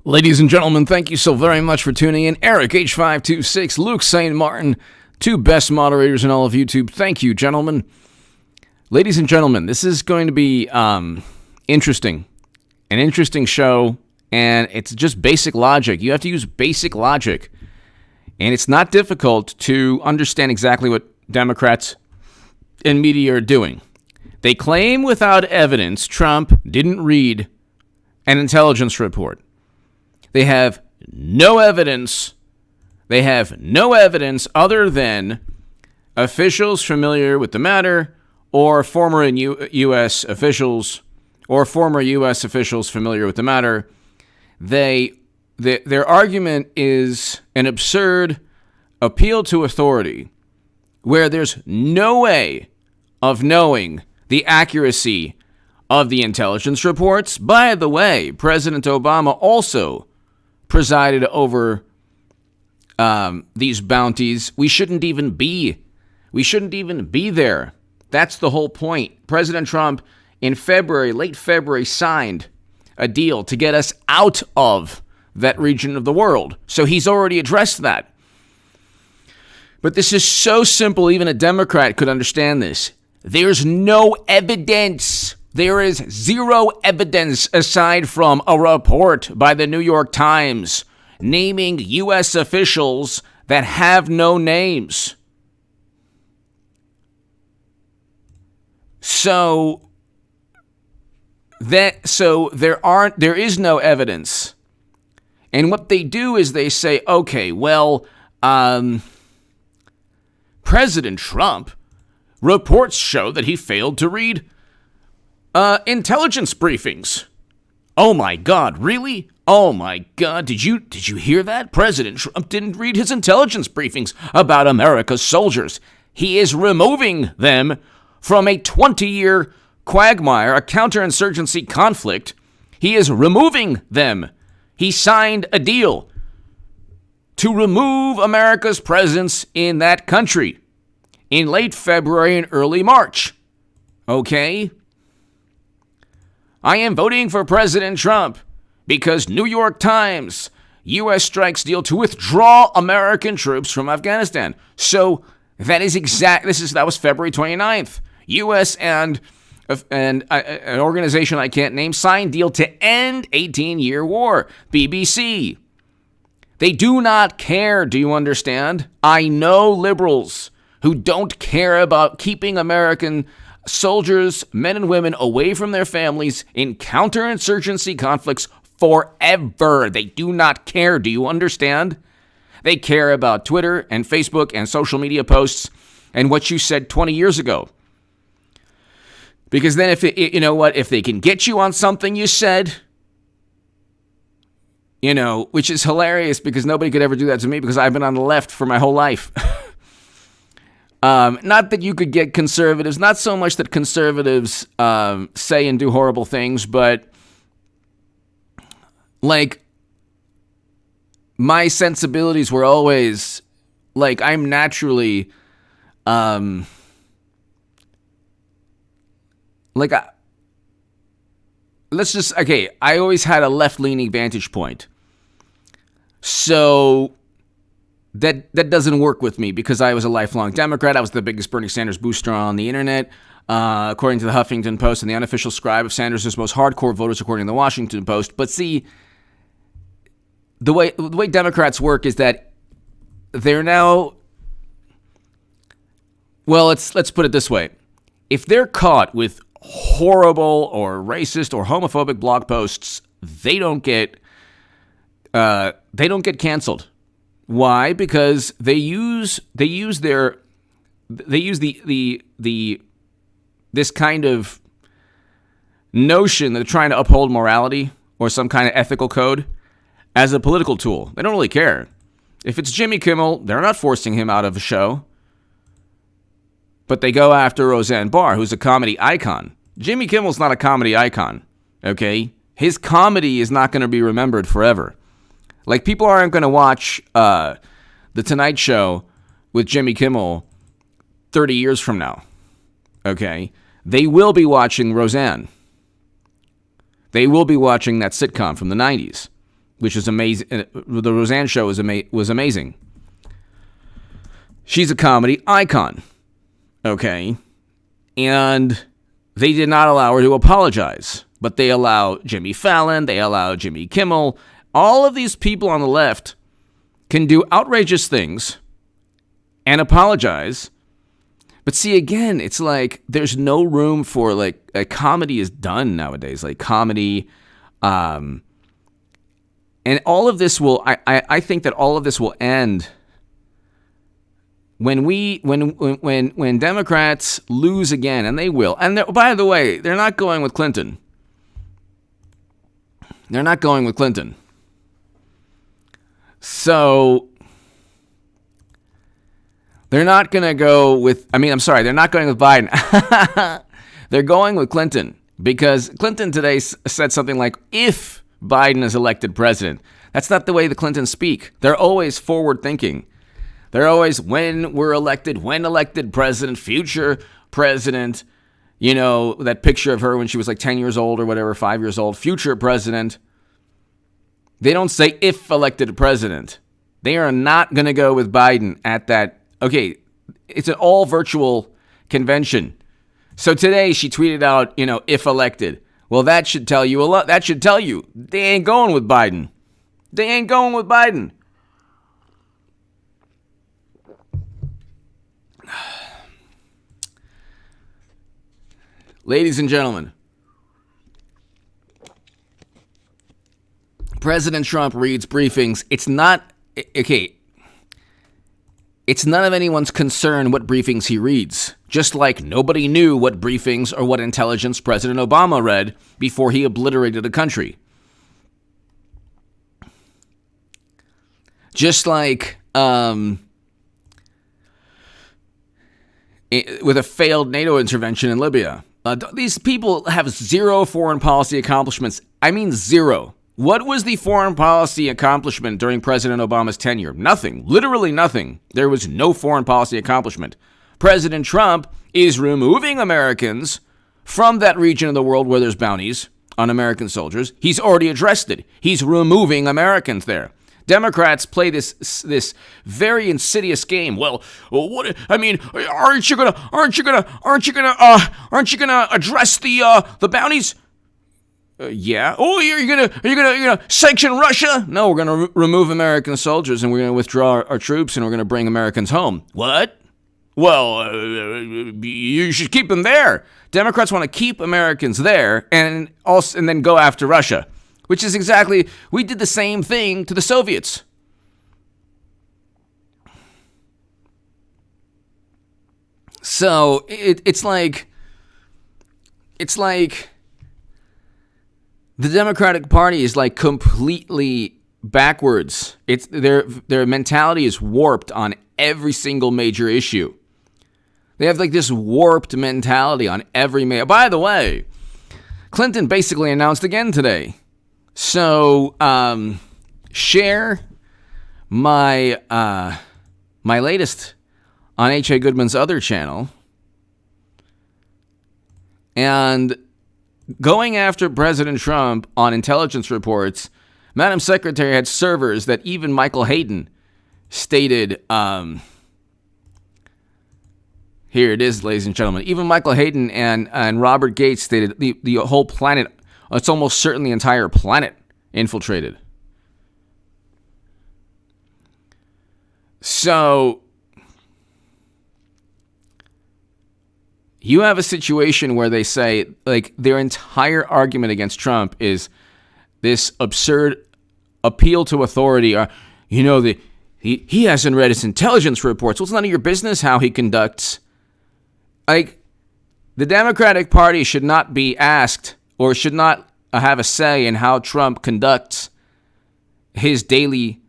Ladies and gentlemen, thank you so very much for tuning in. Eric H526, Luke St. Martin, two best moderators in all of YouTube. Thank you, gentlemen. Ladies and gentlemen, this is going to be interesting. An interesting show, and it's just basic logic. You have to use basic logic. And it's not difficult to understand exactly what Democrats and media are doing. They claim without evidence Trump didn't read an intelligence report. They have no evidence. They have no evidence other than officials familiar with the matter or former U.S. officials or former U.S. officials familiar with the matter. Their argument is an absurd appeal to authority where there's no way of knowing the accuracy of the intelligence reports. By the way, President Obama also presided over these bounties. We shouldn't even be there. That's the whole point. President Trump in late February, signed a deal to get us out of that region of the world. So he's already addressed that. But this is so simple, even a Democrat could understand this. There's no evidence. There is zero evidence aside from a report by the New York Times naming U.S. officials that have no names. So there is no evidence. And what they do is they say, okay, well, President Trump, reports show that he failed to read intelligence briefings. Oh my God, really? Oh my God, did you hear that? President Trump didn't read his intelligence briefings about America's soldiers. He is removing them from a 20-year quagmire, a counterinsurgency conflict. He is removing them. He signed a deal to remove America's presence in that country in late February and early March. Okay? I am voting for President Trump because New York Times, U.S. strikes deal to withdraw American troops from Afghanistan. So that is that was February 29th. U.S. and an organization I can't name signed deal to end 18-year war. BBC. They do not care, do you understand? I know liberals who don't care about keeping American soldiers, men and women, away from their families in counterinsurgency conflicts forever. They do not care. Do you understand? They care about Twitter and Facebook and social media posts and what you said 20 years ago. Because then if they can get you on something you said, which is hilarious because nobody could ever do that to me because I've been on the left for my whole life. Not that you could get conservatives, not so much that conservatives say and do horrible things, but like my sensibilities were always like I'm naturally I always had a left-leaning vantage point. So that doesn't work with me because I was a lifelong Democrat. I was the biggest Bernie Sanders booster on the internet, according to the Huffington Post, and the unofficial scribe of Sanders' most hardcore voters, according to the Washington Post. But see, the way Democrats work is that they're now, well, let's put it this way. If they're caught with horrible or racist or homophobic blog posts, they don't get canceled. Why? Because they use this kind of notion that they're trying to uphold morality or some kind of ethical code as a political tool. They don't really care. If it's Jimmy Kimmel, they're not forcing him out of a show. But they go after Roseanne Barr, who's a comedy icon. Jimmy Kimmel's not a comedy icon, okay? His comedy is not going to be remembered forever. Like, people aren't going to watch The Tonight Show with Jimmy Kimmel 30 years from now, okay? They will be watching Roseanne. They will be watching that sitcom from the 90s which is amazing. The Roseanne show was amazing. She's a comedy icon, okay? And they did not allow her to apologize, but they allow Jimmy Fallon, they allow Jimmy Kimmel. All of these people on the left can do outrageous things and apologize. But see, again, it's like there's no room for, like, a comedy is done nowadays. Like, comedy, and all of this will, I think that all of this will end when Democrats lose again, and they will. And by the way, they're not going with Clinton. They're not going with Clinton. So they're not going to go with, they're not going with Biden. They're going with Clinton, because Clinton today said something like, if Biden is elected president. That's not the way the Clintons speak. They're always forward thinking. They're always, when elected president, future president, that picture of her when she was like 10 years old or whatever, 5 years old, future president. They don't say if elected president. They are not going to go with Biden at that. Okay, it's an all virtual convention. So today she tweeted out, if elected. Well, that should tell you a lot. That should tell you they ain't going with Biden. They ain't going with Biden. Ladies and gentlemen, President Trump reads briefings. It's not, okay, it's none of anyone's concern what briefings he reads. Just like nobody knew what briefings or what intelligence President Obama read before he obliterated the country. Just like with a failed NATO intervention in Libya. These people have zero foreign policy accomplishments. I mean, zero. What was the foreign policy accomplishment during President Obama's tenure? Nothing. Literally nothing. There was no foreign policy accomplishment. President Trump is removing Americans from that region of the world where there's bounties on American soldiers. He's already addressed it. He's removing Americans there. Democrats play this very insidious game. Well, what? I mean, aren't you gonna address the bounties? Yeah. Oh, you're gonna sanction Russia? No, we're gonna remove American soldiers and we're gonna withdraw our troops and we're gonna bring Americans home. What? Well, you should keep them there. Democrats want to keep Americans there and then go after Russia, which is exactly, we did the same thing to the Soviets. So it's like the Democratic Party is like completely backwards. It's their mentality is warped on every single major issue. They have like this warped mentality on every By the way, Clinton basically announced again today. So share my latest on H.A. Goodman's other channel, and going after President Trump on intelligence reports, Madam Secretary had servers that even Michael Hayden stated, here it is, ladies and gentlemen, even Michael Hayden and Robert Gates stated the whole planet, it's almost certainly the entire planet infiltrated. So you have a situation where they say, like, their entire argument against Trump is this absurd appeal to authority. He hasn't read his intelligence reports. Well, it's none of your business how he conducts. Like, the Democratic Party should not be asked or should not have a say in how Trump conducts his daily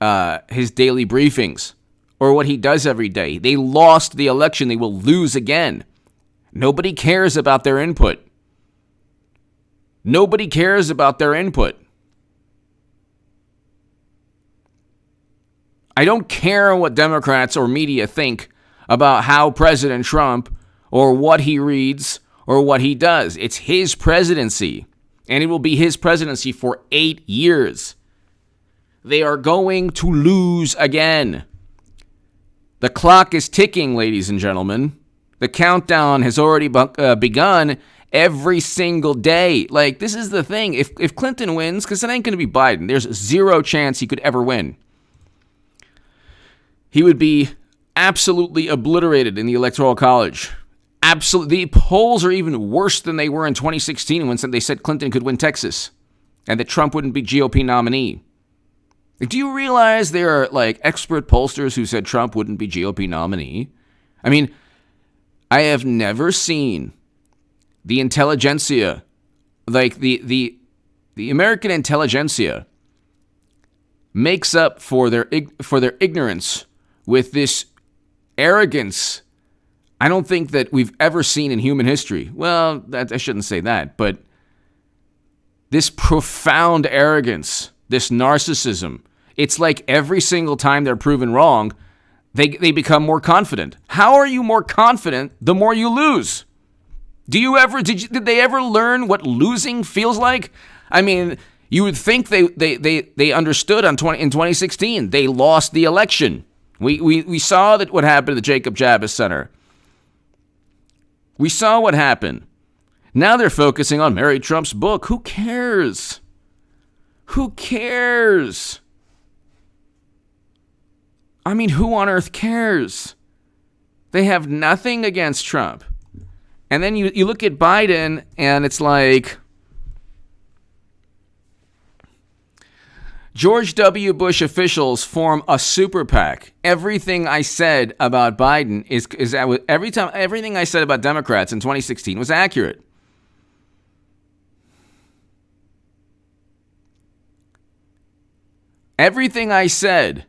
briefings or what he does every day. They lost the election. They will lose again. Nobody cares about their input. Nobody cares about their input. I don't care what Democrats or media think about how President Trump or what he reads or what he does. It's his presidency, and it will be his presidency for 8 years. They are going to lose again. The clock is ticking, ladies and gentlemen. The countdown has already begun every single day. Like, this is the thing. If Clinton wins, because it ain't going to be Biden, there's zero chance he could ever win. He would be absolutely obliterated in the Electoral College. Absolutely. The polls are even worse than they were in 2016 when they said Clinton could win Texas and that Trump wouldn't be GOP nominee. Like, do you realize there are like expert pollsters who said Trump wouldn't be GOP nominee? I mean, I have never seen the intelligentsia, like the American intelligentsia, makes up for their ignorance with this arrogance. I don't think that we've ever seen in human history. Well, I shouldn't say that, but this profound arrogance, this narcissism, it's like every single time they're proven wrong, they become more confident. How are you more confident the more you lose? Did they ever learn what losing feels like? I mean, you would think they understood in 2016. They lost the election. We saw that what happened at the Jacob Javits Center. We saw what happened. Now they're focusing on Mary Trump's book. Who cares? Who cares? I mean, who on earth cares? They have nothing against Trump. And then you look at Biden, and it's like George W. Bush officials form a super PAC. Everything I said about Biden everything I said about Democrats in 2016 was accurate. Everything I said.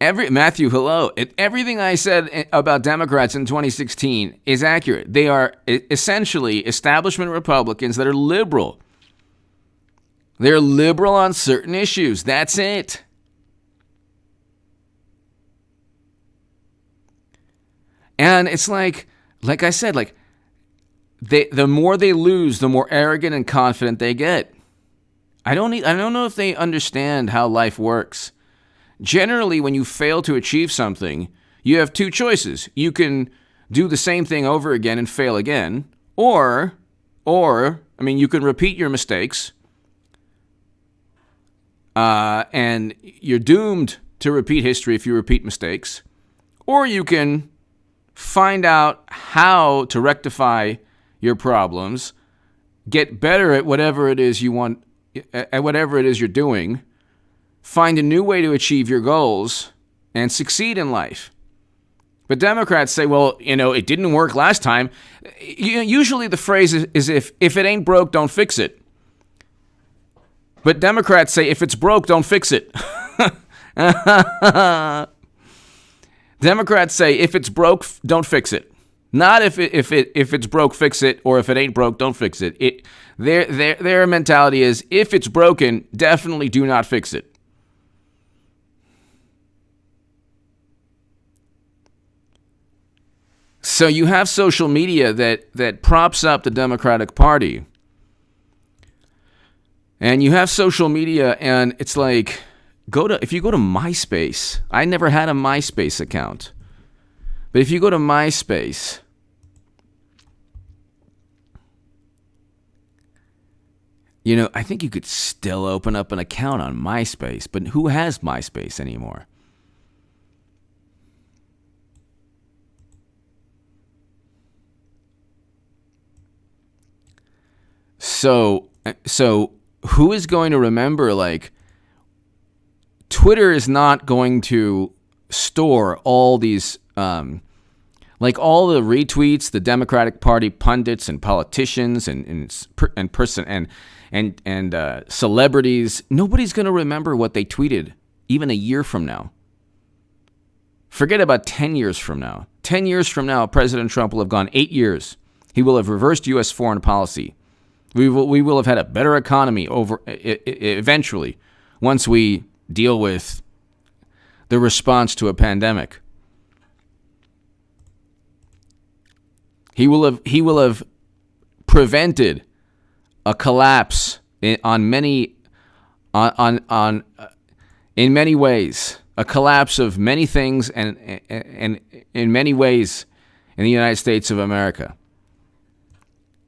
Matthew, hello. Everything I said about Democrats in 2016 is accurate. They are essentially establishment Republicans that are liberal. They're liberal on certain issues. That's it. And it's like I said, like the more they lose, the more arrogant and confident they get. I don't know if they understand how life works. Generally, when you fail to achieve something, you have two choices. You can do the same thing over again and fail again, or you can repeat your mistakes, and you're doomed to repeat history if you repeat mistakes, or you can find out how to rectify your problems, get better at whatever it is you want, at whatever it is you're doing, find a new way to achieve your goals, and succeed in life. But Democrats say, well, it didn't work last time. Usually the phrase is if it ain't broke, don't fix it. But Democrats say, if it's broke, don't fix it. Democrats say, if it's broke, don't fix it. Not if it's broke, fix it, or if it ain't broke, don't fix it. Their mentality is, if it's broken, definitely do not fix it. So you have social media that props up the Democratic Party. And you have social media, and it's like, if you go to MySpace, I never had a MySpace account. But if you go to MySpace, I think you could still open up an account on MySpace, but who has MySpace anymore? So who is going to remember, like, Twitter is not going to store all these, like all the retweets, the Democratic Party pundits and politicians and celebrities. Nobody's going to remember what they tweeted even a year from now. Forget about 10 years from now. 10 years from now, President Trump will have gone 8 years. He will have reversed U.S. foreign policy. We will have had a better economy eventually once we deal with the response to a pandemic. He will have prevented a collapse in many ways, a collapse of many things and in many ways in the United States of America.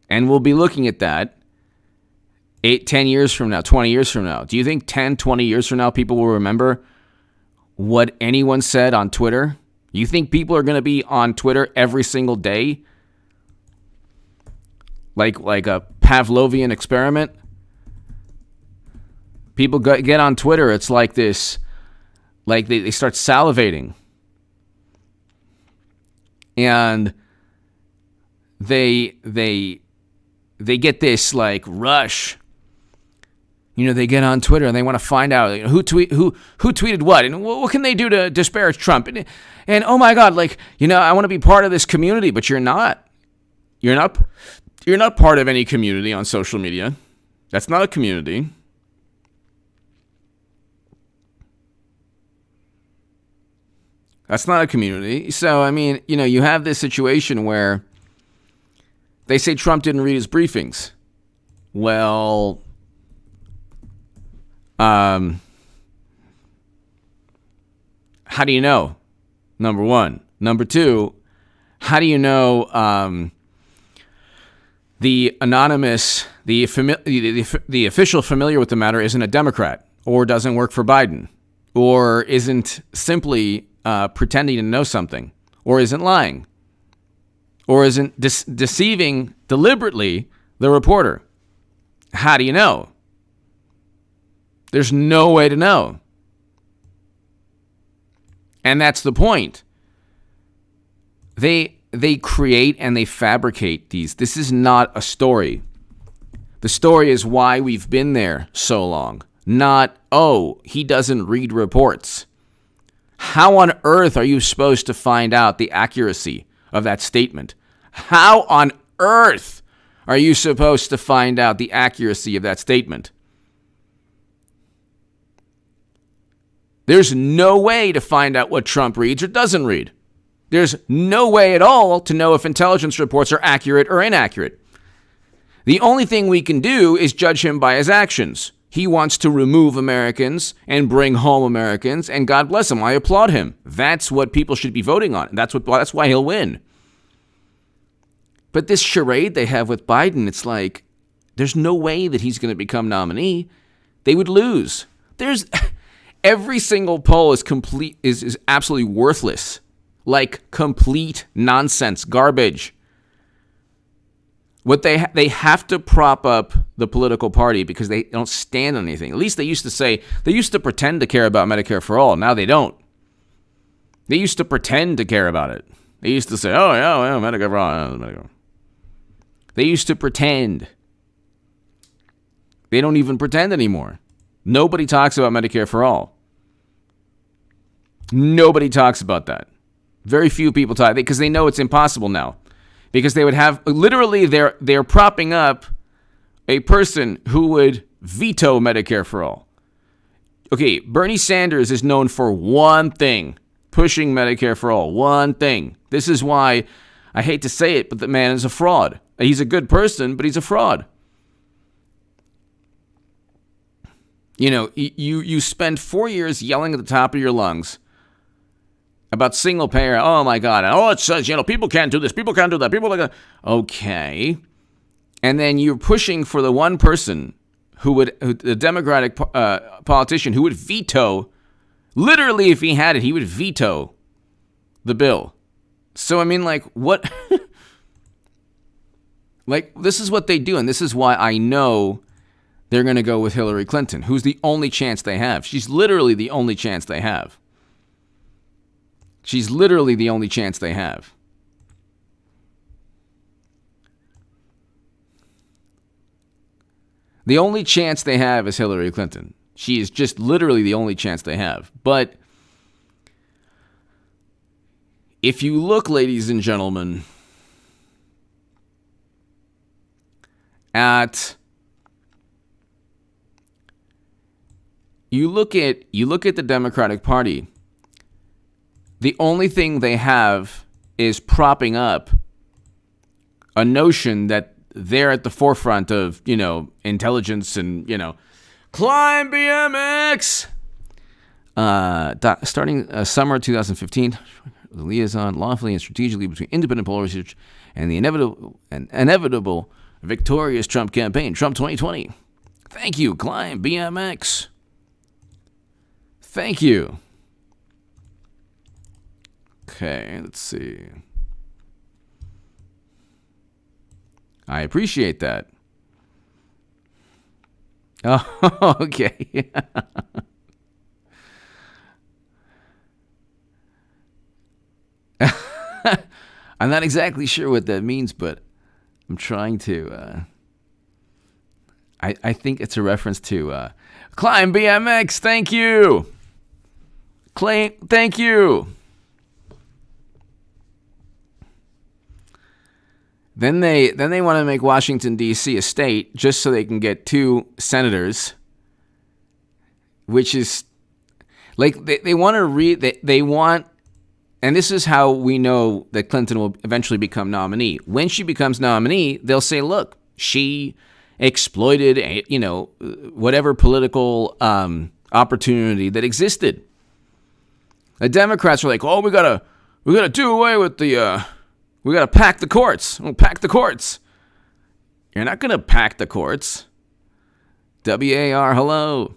And we'll be looking at that 8, 10 years from now, 20 years from now. Do you think 10, 20 years from now people will remember what anyone said on Twitter? You think people are going to be on Twitter every single day? Like a Pavlovian experiment? People get on Twitter, it's like this, like they start salivating. And they get this like rush. They get on Twitter and they want to find out who tweeted what and what can they do to disparage Trump. And oh my God, I want to be part of this community, but you're not. You're not part of any community on social media. That's not a community. That's not a community. So, you have this situation where they say Trump didn't read his briefings. Well, how do you know? Number one. Number two, how do you know the anonymous, the official familiar with the matter isn't a Democrat or doesn't work for Biden or isn't simply pretending to know something or isn't lying or isn't deceiving deliberately the reporter? How do you know? There's no way to know. And that's the point. They create and they fabricate these. This is not a story. The story is why we've been there so long. Not, he doesn't read reports. How on earth are you supposed to find out the accuracy of that statement? How on earth are you supposed to find out the accuracy of that statement? There's no way to find out what Trump reads or doesn't read. There's no way at all to know if intelligence reports are accurate or inaccurate. The only thing we can do is judge him by his actions. He wants to remove Americans and bring home Americans, and God bless him. I applaud him. That's what people should be voting on. That's why he'll win. But this charade they have with Biden, it's like, there's no way that he's going to become nominee. They would lose. Every single poll is absolutely worthless. Like complete nonsense, garbage. What they have to prop up the political party because they don't stand on anything. At least they used to pretend to care about Medicare for all. Now they don't. They used to pretend to care about it. They used to say, Medicare for all, Medicare. They used to pretend. They don't even pretend anymore. Nobody talks about Medicare for all. Nobody talks about that. Very few people talk because they know it's impossible now. Because they would have literally they're propping up a person who would veto Medicare for all. Okay, Bernie Sanders is known for one thing, pushing Medicare for all. One thing. This is why I hate to say it, but the man is a fraud. He's a good person, but he's a fraud. You spend 4 years yelling at the top of your lungs about single payer. Oh my God. It says, people can't do this. People can't do that. People like that. Okay. And then you're pushing for the one person the Democratic politician who would veto, literally if he had it, he would veto the bill. So, what? This is what they do. And this is why I know they're going to go with Hillary Clinton, who's the only chance they have. She's literally the only chance they have. She's literally the only chance they have. The only chance they have is Hillary Clinton. She is just literally the only chance they have. But if you look, ladies and gentlemen, you look at the Democratic Party, the only thing they have is propping up a notion that they're at the forefront of, intelligence and, climb BMX. Starting summer 2015, the liaison lawfully and strategically between independent poll research and the inevitable victorious Trump campaign, Trump 2020. Thank you, Climb BMX. Thank you. Okay, let's see. I appreciate that. Oh, okay. I'm not exactly sure what that means, but I'm trying to. I think it's a reference to Climb BMX. Thank you. Thank you. Then they want to make Washington, D.C. a state just so they can get 2 senators, which is like they want to read. They want, and this is how we know that Clinton will eventually become nominee. When she becomes nominee, they'll say, look, she exploited, whatever political opportunity that existed. The Democrats are like, oh, we gotta do away with the. We got to pack the courts. We'll pack the courts. You're not going to pack the courts. WAR, hello.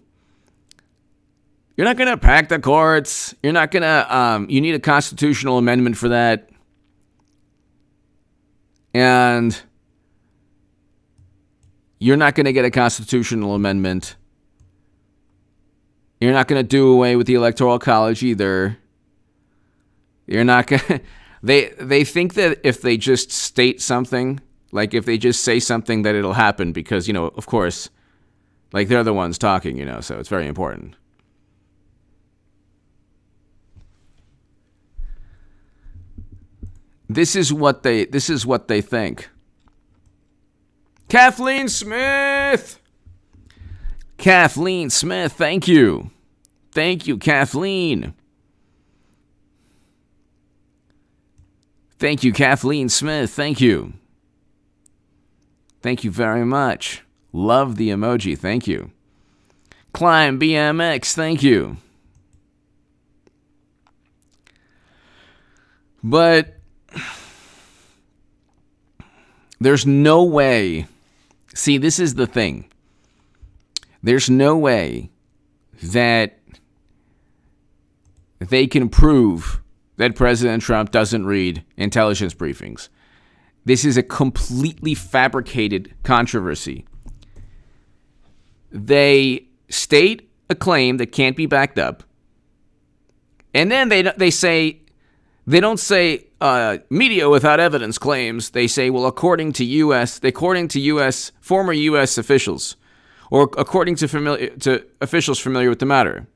You're not going to pack the courts. You're not going to, you need a constitutional amendment for that. And you're not going to get a constitutional amendment. You're not going to do away with the Electoral College either. You're not going to... They think that if they just state something, like if they just say something, that it'll happen because, of course, like they're the ones talking, so it's very important. This is what they think. Kathleen Smith, thank you. Thank you, Kathleen. Thank you, Kathleen Smith. Thank you. Thank you very much. Love the emoji. Thank you. Climb BMX. Thank you. But there's no way. See, this is the thing. There's no way that they can prove that President Trump doesn't read intelligence briefings. This is a completely fabricated controversy. They state a claim that can't be backed up, and then they don't say media without evidence claims. They say, well, according to former U.S. officials, or according to officials familiar with the matter.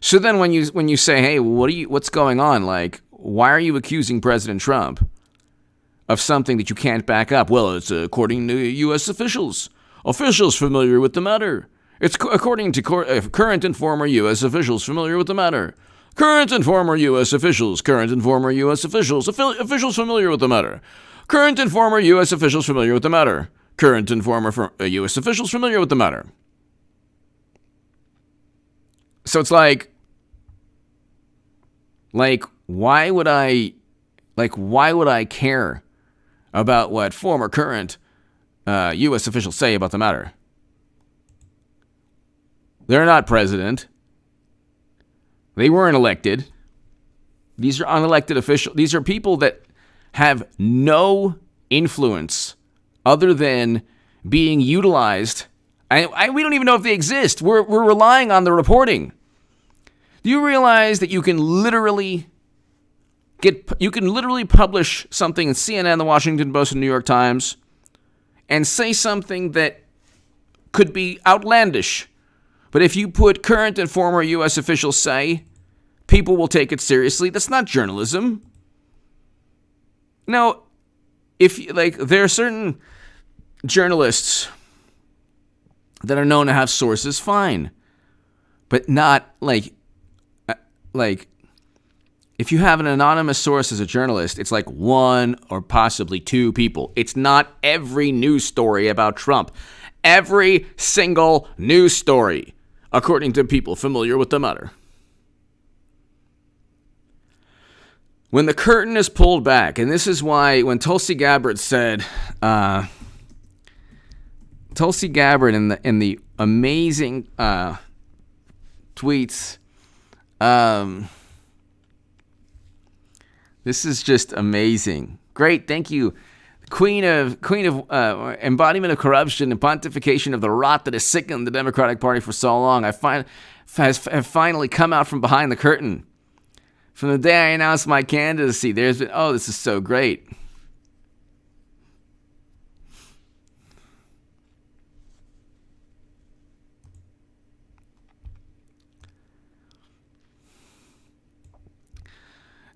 So then when you say, hey, what's going on? Like, why are you accusing President Trump of something that you can't back up? Well, it's according to U.S. officials familiar with the matter. It's according to current and former U.S. officials familiar with the matter. Current and former U.S. officials familiar with the matter. Current and former U.S. officials familiar with the matter. Current and former U.S. officials familiar with the matter. So it's like, why would I care about what former current U.S. officials say about the matter? They're not president. They weren't elected. These are unelected officials. These are people that have no influence other than being utilized. We don't even know if they exist. We're relying on the reporting. Do you realize that you can literally publish something in CNN, the Washington Post, and New York Times, and say something that could be outlandish, but if you put current and former U.S. officials say, people will take it seriously? That's not journalism. No, there are certain journalists that are known to have sources, fine, but not like if you have an anonymous source as a journalist, it's like one or possibly two people. It's not every news story about Trump. Every single news story, according to people familiar with the matter. When the curtain is pulled back, and this is why when Tulsi Gabbard said, Tulsi Gabbard in the amazing tweets, this is just amazing. Great, thank you. Queen of embodiment of corruption and pontification of the rot that has sickened the Democratic Party for so long. Have finally come out from behind the curtain. From the day I announced my candidacy, there's been, this is so great.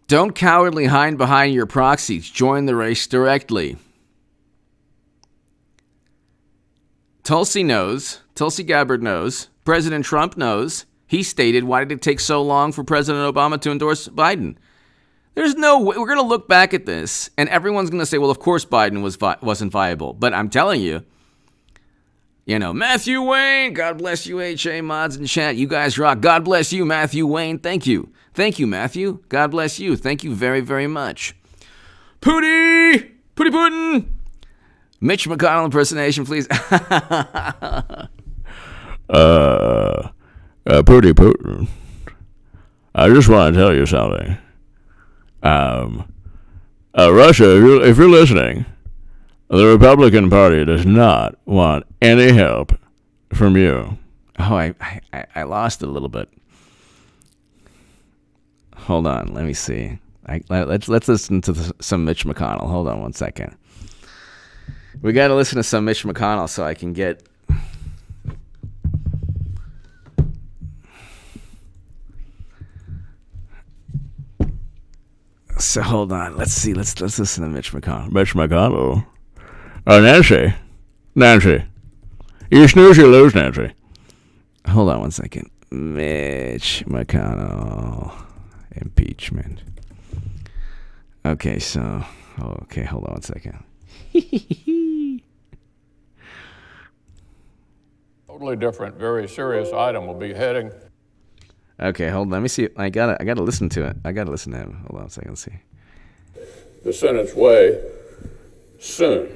Don't cowardly hide behind your proxies. Join the race directly. Tulsi Gabbard knows. President Trump knows. He stated, why did it take so long for President Obama to endorse Biden? There's no way. We're going to look back at this, and everyone's going to say, well, of course Biden wasn't viable. But I'm telling you, Matthew Wayne, God bless you, HA mods in chat. You guys rock. God bless you, Matthew Wayne. Thank you. Thank you, Matthew. God bless you. Thank you very, very much. Pooty Putin. Mitch McConnell impersonation, please. Pooty Putin, I just want to tell you something. Russia, if you're listening, the Republican Party does not want any help from you. Oh, I lost it a little bit. Hold on, let me see. Let's listen to some Mitch McConnell. Hold on one second. We got to listen to some Mitch McConnell so I can get... So hold on. Let's see. Let's listen to Mitch McConnell. Mitch McConnell. Nancy. You snooze, you lose, Nancy. Hold on one second. Mitch McConnell. Impeachment. Okay, so... Okay, hold on one second. Totally different, very serious item will be heading... Okay, hold on. Let me see. I gotta listen to it. I gotta listen to him. Hold on a second. Let's see. The Senate's way soon.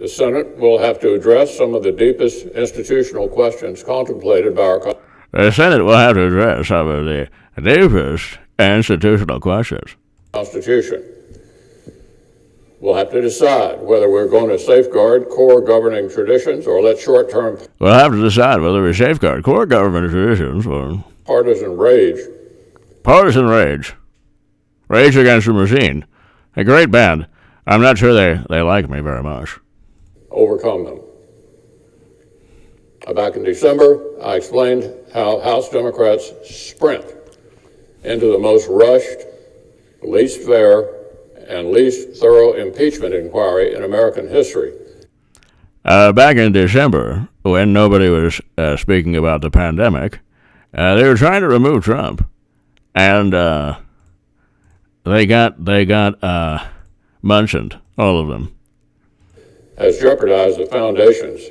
The Senate will have to address some of the deepest institutional questions contemplated by our The Senate will have to address some of the deepest institutional questions. Constitution. We'll have to decide whether we're going to safeguard core governing traditions or let short-term... We'll have to decide whether we safeguard core government traditions or... Partisan rage. Partisan rage. Rage Against the Machine. A great band. I'm not sure they like me very much. Overcome them. Back in December, I explained how House Democrats sprint into the most rushed, least fair, and least thorough impeachment inquiry in American history. Back in December, when nobody was speaking about the pandemic, they were trying to remove Trump, and they got mentioned, all of them. Has jeopardized the foundations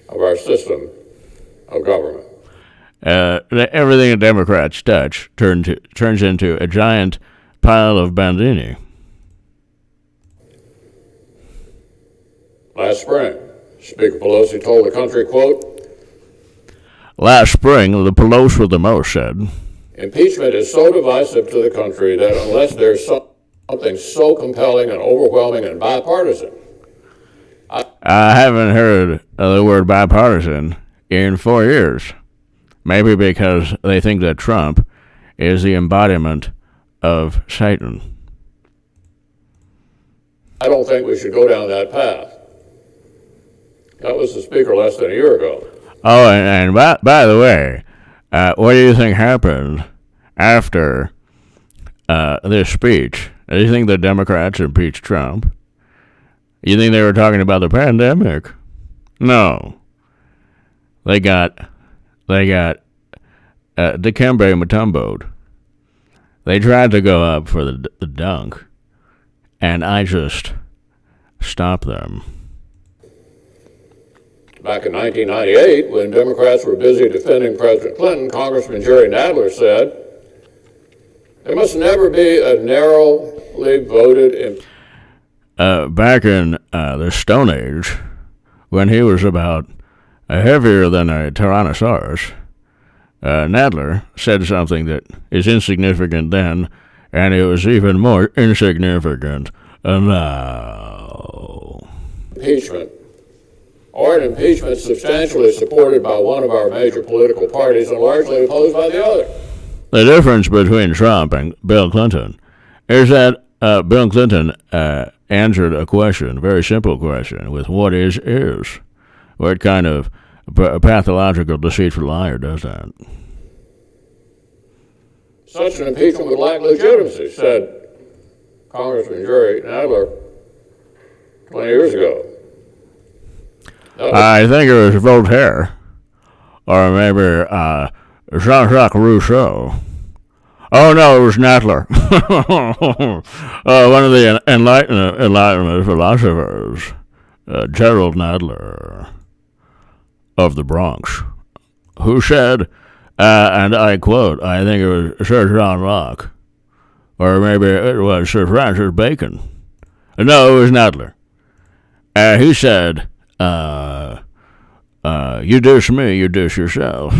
of our system of government. Everything a Democrats touch turns into a giant pile of bandini. Last spring, Speaker Pelosi told the country, quote, Last spring, the Pelosi with the most said, impeachment is so divisive to the country that unless there's something so compelling and overwhelming and bipartisan. I haven't heard the word bipartisan in 4 years. Maybe because they think that Trump is the embodiment of Satan. I don't think we should go down that path. That was the speaker less than a year ago. Oh, and by the way, what do you think happened after this speech? Do you think the Democrats impeached Trump? You think they were talking about the pandemic? No. They got Dikembe Mutombo'd. They tried to go up for the dunk, and I just stopped them. Back in 1998, when Democrats were busy defending President Clinton, Congressman Jerry Nadler said, there must never be a narrowly voted... Back in the Stone Age, when he was about heavier than a Tyrannosaurus, Nadler said something that is insignificant then, and it was even more insignificant now. Impeachment, or an impeachment substantially supported by one of our major political parties and largely opposed by the other. The difference between Trump and Bill Clinton is that Bill Clinton answered a question, a very simple question, with what is. What kind of pathological, deceitful liar does that? Such an impeachment would lack legitimacy, said Congressman Jerry Nadler 20 years ago. I think it was Voltaire, or maybe Jean-Jacques Rousseau. Oh, no, it was Nadler. One of the Enlightenment philosophers, Gerald Nadler of the Bronx, who said, and I quote, I think it was Sir John Locke, or maybe it was Sir Francis Bacon. No, it was Nadler. He said, you dish me, you dish yourself.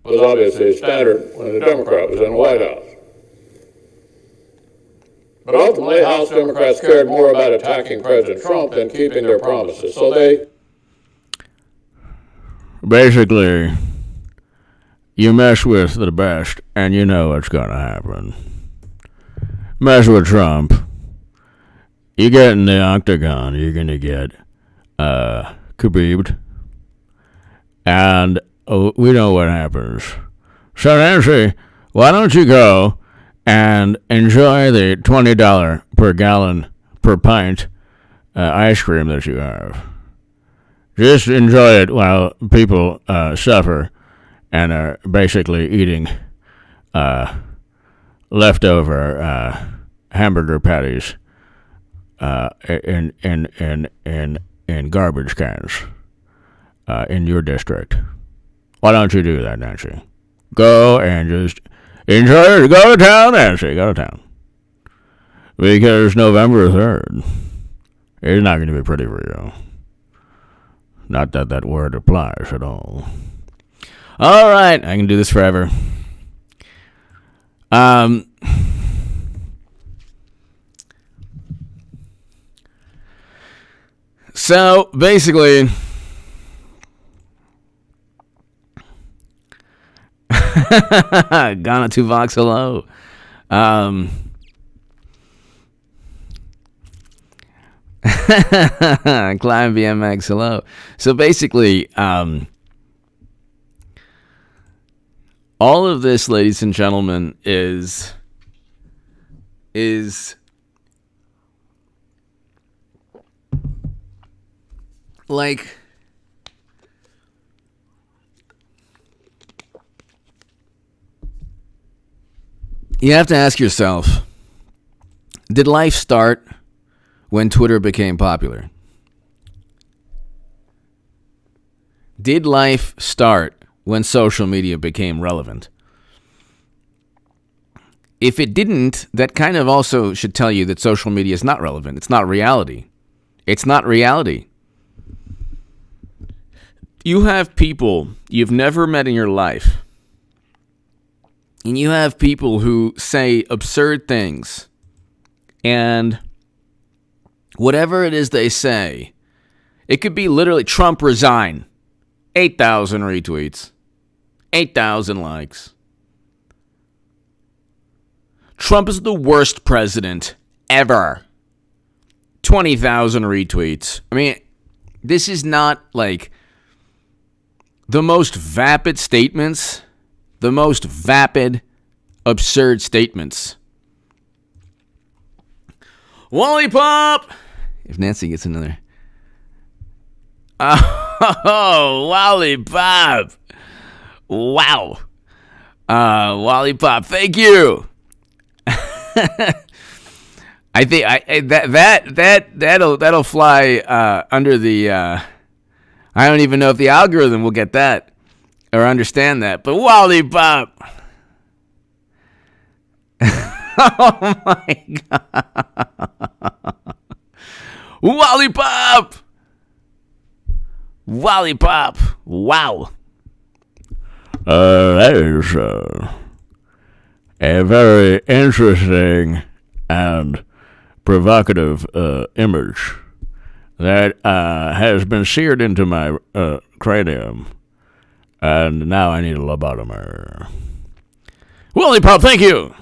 Was obviously a standard when the Democrat was in the White House. But ultimately, House Democrats cared more about attacking President Trump than keeping their promises. So they... Basically, you mess with the best, and you know what's going to happen. Mess with Trump, you get in the octagon, you're going to get Khabib'd. And we know what happens. So, Nancy, why don't you go and enjoy the $20 per gallon per pint ice cream that you have? Just enjoy it while people suffer and are basically eating leftover hamburger patties in garbage cans in your district. Why don't you do that, Nancy? Go and just enjoy it. Go to town, Nancy. Go to town. Because November 3rd is not going to be pretty for you. Not that that word applies at all. All right, I can do this forever. So basically, Ghana 2 Vox, hello. Climb BMX, hello. So basically, all of this, ladies and gentlemen, is like you have to ask yourself, did life start when Twitter became popular? Did life start when social media became relevant? If it didn't, that kind of also should tell you that social media is not relevant. It's not reality. It's not reality. You have people you've never met in your life, and you have people who say absurd things, and whatever it is they say, it could be literally Trump resign, 8,000 retweets, 8,000 likes. Trump is the worst president ever, 20,000 retweets. I mean, this is not like the most vapid statements, the most vapid, absurd statements. Wally Pop! If Nancy gets another. Oh, Wally Pop! Wow. Wally Pop, thank you. I think that'll fly under the. I don't even know if the algorithm will get that or understand that. But Lollipop. Oh my god. Lollipop. Lollipop. Wow. That is a very interesting and provocative image that has been seared into my cranium, and now I need a lobotomy. Lollipop, thank you.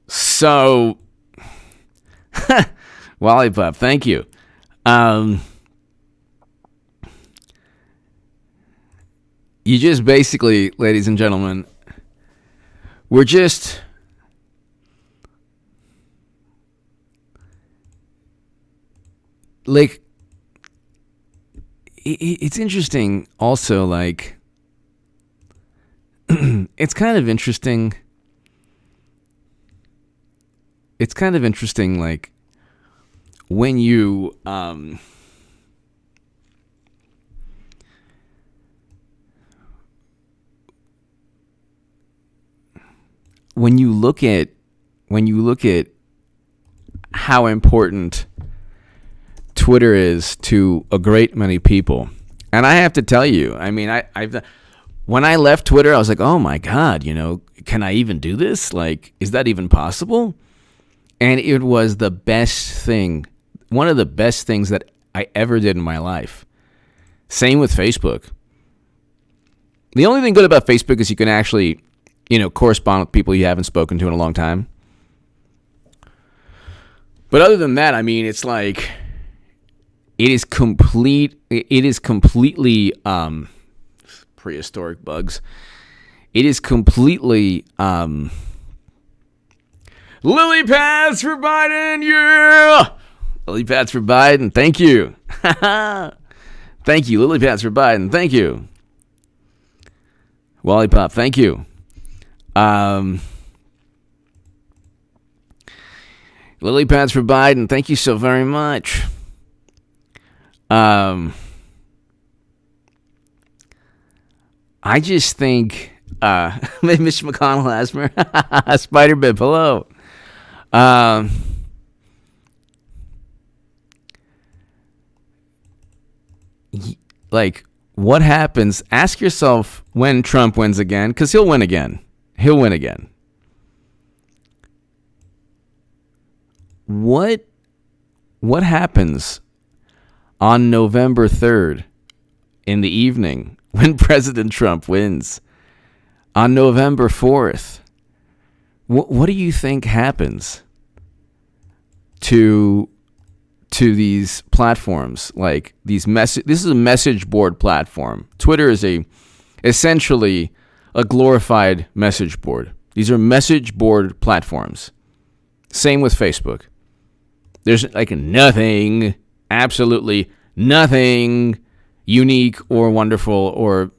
So, Lollipop, thank you. You just basically, ladies and gentlemen, we're just like, it's interesting also, like, it's kind of interesting. It's kind of interesting, like, when you, when you look at how important Twitter is to a great many people, and I have to tell you, I mean, I've when I left Twitter, I was like, oh my god, can I even do this? Like, is that even possible? And it was the best thing, one of the best things that I ever did in my life. Same with Facebook. The only thing good about Facebook is you can actually, correspond with people you haven't spoken to in a long time. But other than that, I mean, it's like, it is completely, prehistoric bugs. It is completely, lily pads for Biden, yeah! Lily pads for Biden, thank you. Thank you, lily pads for Biden, thank you. Lollipop, thank you. Lily pads for Biden, thank you so very much. I just think, Mitch McConnell Asmer, Spider Bib, hello. Like, what happens? Ask yourself when Trump wins again, because he'll win again. He'll win again. What happens on November 3rd in the evening when President Trump wins? On November 4th, what do you think happens to these platforms? Like these this is a message board platform. Twitter is essentially a glorified message board. These are message board platforms. Same with Facebook. There's like nothing, absolutely nothing unique or wonderful or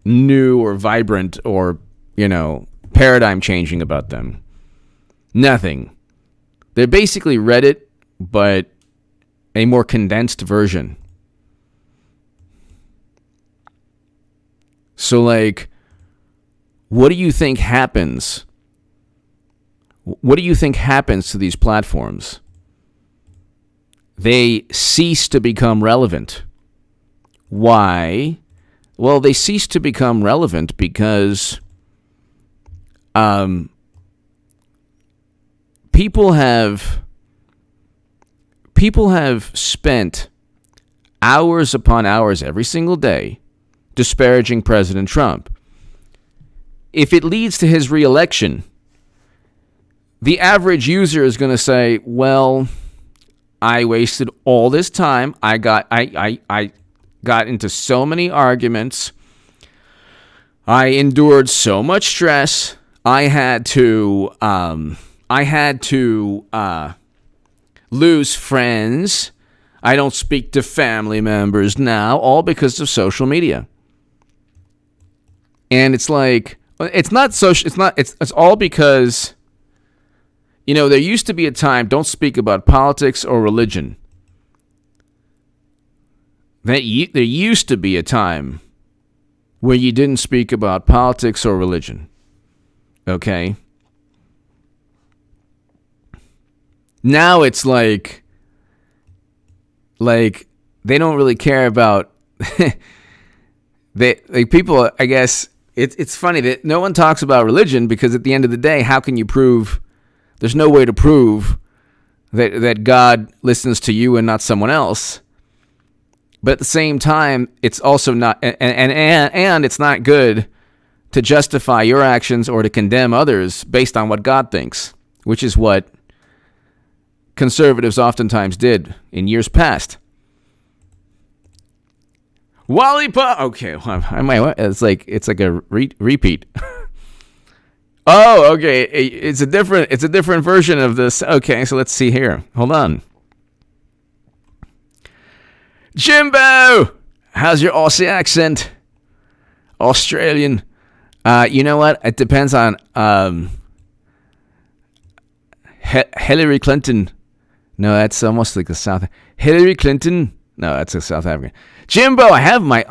new or vibrant or, paradigm changing about them. Nothing. They're basically Reddit, but a more condensed version. So, like, what do you think happens? What do you think happens to these platforms? They cease to become relevant. Why? Well, they cease to become relevant because people have spent hours upon hours every single day disparaging President Trump. If it leads to his reelection, the average user is going to say, well, I wasted all this time. I got into so many arguments. I endured so much stress. I had to lose friends. I don't speak to family members now, all because of social media. And it's like, It's not social. It's not. It's all because, there used to be a time. Don't speak about politics or religion. There used to be a time where you didn't speak about politics or religion. Okay. Now it's like they don't really care about people. I guess it's funny that no one talks about religion, because at the end of the day, how can you prove? There's no way to prove that God listens to you and not someone else. But at the same time, it's also not, and it's not good to justify your actions or to condemn others based on what God thinks, which is what conservatives oftentimes did in years past. Wally Pop. Okay, it's like a repeat. Oh, okay. It's a different version of this. Okay, so let's see here. Hold on. Jimbo, how's your Aussie accent? Australian. You know what? It depends on Hillary Clinton. No, that's almost like the South. Hillary Clinton. No, that's a South African. Jimbo, I have my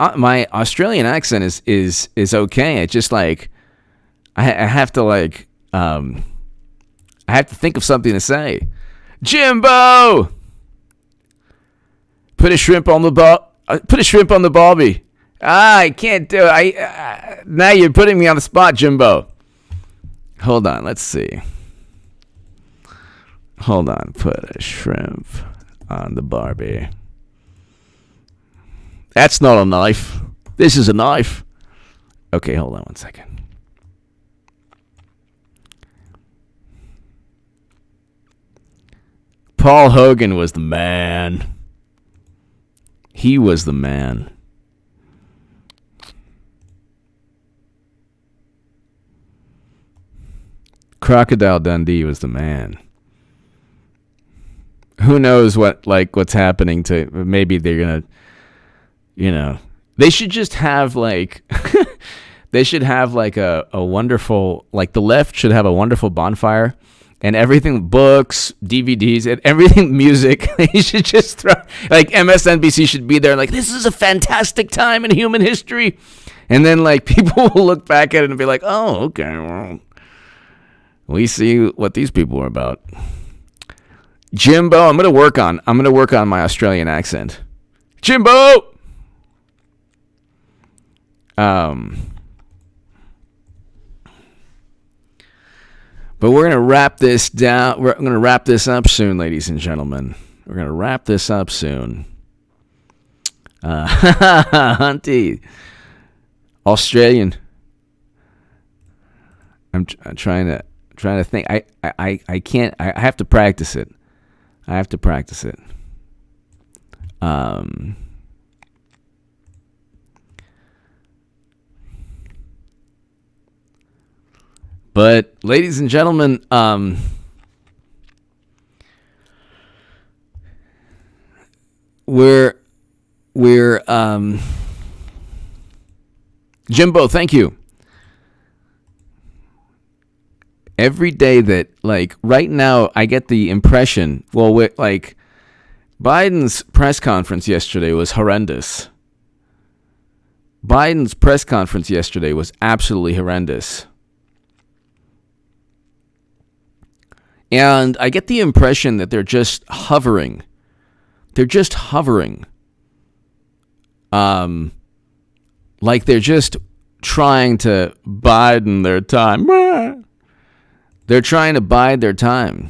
Australian accent is okay. It's just like I have to I have to think of something to say. Jimbo, put a shrimp on the barbie. I can't do it. Now you're putting me on the spot, Jimbo. Hold on, let's see. Hold on, put a shrimp on the barbie. That's not a knife. This is a knife. Okay, hold on one second. Paul Hogan was the man. He was the man. Crocodile Dundee was the man. Who knows what's happening to, maybe they're going to, they should just have they should have a wonderful, the left should have a wonderful bonfire, and everything, books, DVDs, and everything, music, they should just throw, MSNBC should be there, this is a fantastic time in human history. And then, people will look back at it and be like, oh, okay, well, we see what these people are about. Jimbo, I'm gonna work on my Australian accent. Jimbo. But we're gonna wrap this down. We're gonna wrap this up soon, ladies and gentlemen. We're gonna wrap this up soon. Hunty, Australian. I'm trying to think. I can't. I have to practice it. But ladies and gentlemen, we're Jimbo, thank you. Every day that, right now, I get the impression, Biden's press conference yesterday was horrendous. Biden's press conference yesterday was absolutely horrendous. And I get the impression that they're just hovering. They're just hovering. They're just trying to bide their time. They're trying to bide their time.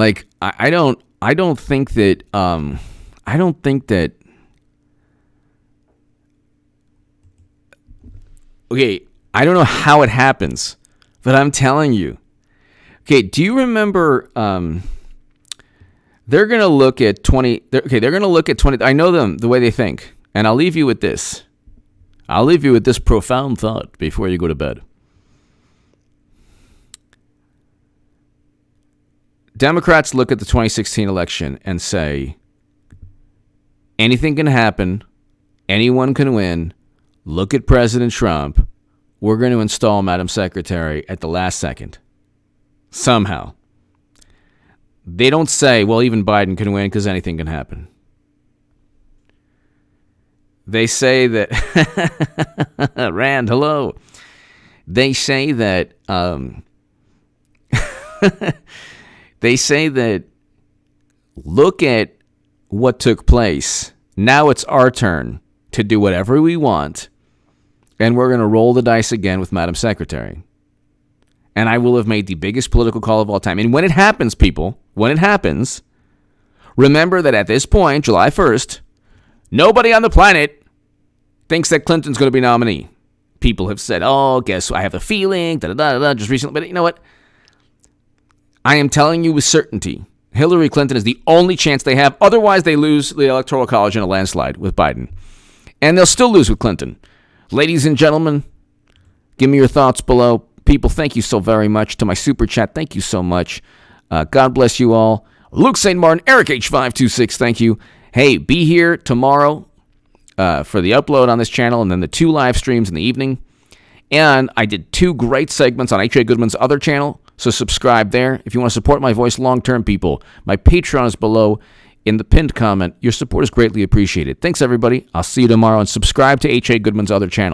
I don't think that okay, I don't know how it happens, but I'm telling you. Okay, do you remember they're going to look at 20 they're going to look at 20. I know them, the way they think. And I'll leave you with this. Profound thought before you go to bed. Democrats look at the 2016 election and say, anything can happen. Anyone can win. Look at President Trump. We're going to install Madam Secretary at the last second. Somehow. They don't say, well, even Biden can win because anything can happen. They say that, Rand, hello. They say that, look at what took place. Now it's our turn to do whatever we want, and we're going to roll the dice again with Madam Secretary. And I will have made the biggest political call of all time. And when it happens, people, when it happens, remember that at this point, July 1st, nobody on the planet thinks that Clinton's going to be nominee. People have said, oh, guess I have a feeling, just recently. But you know what? I am telling you with certainty, Hillary Clinton is the only chance they have. Otherwise, they lose the Electoral College in a landslide with Biden. And they'll still lose with Clinton. Ladies and gentlemen, give me your thoughts below. People, thank you so very much. To my super chat, thank you so much. God bless you all. Luke St. Martin, Eric H526, thank you. Hey, be here tomorrow for the upload on this channel and then the 2 live streams in the evening. And I did 2 great segments on H.A. Goodman's other channel, so subscribe there. If you want to support my voice long-term, people, my Patreon is below in the pinned comment. Your support is greatly appreciated. Thanks, everybody. I'll see you tomorrow, and subscribe to H.A. Goodman's other channel.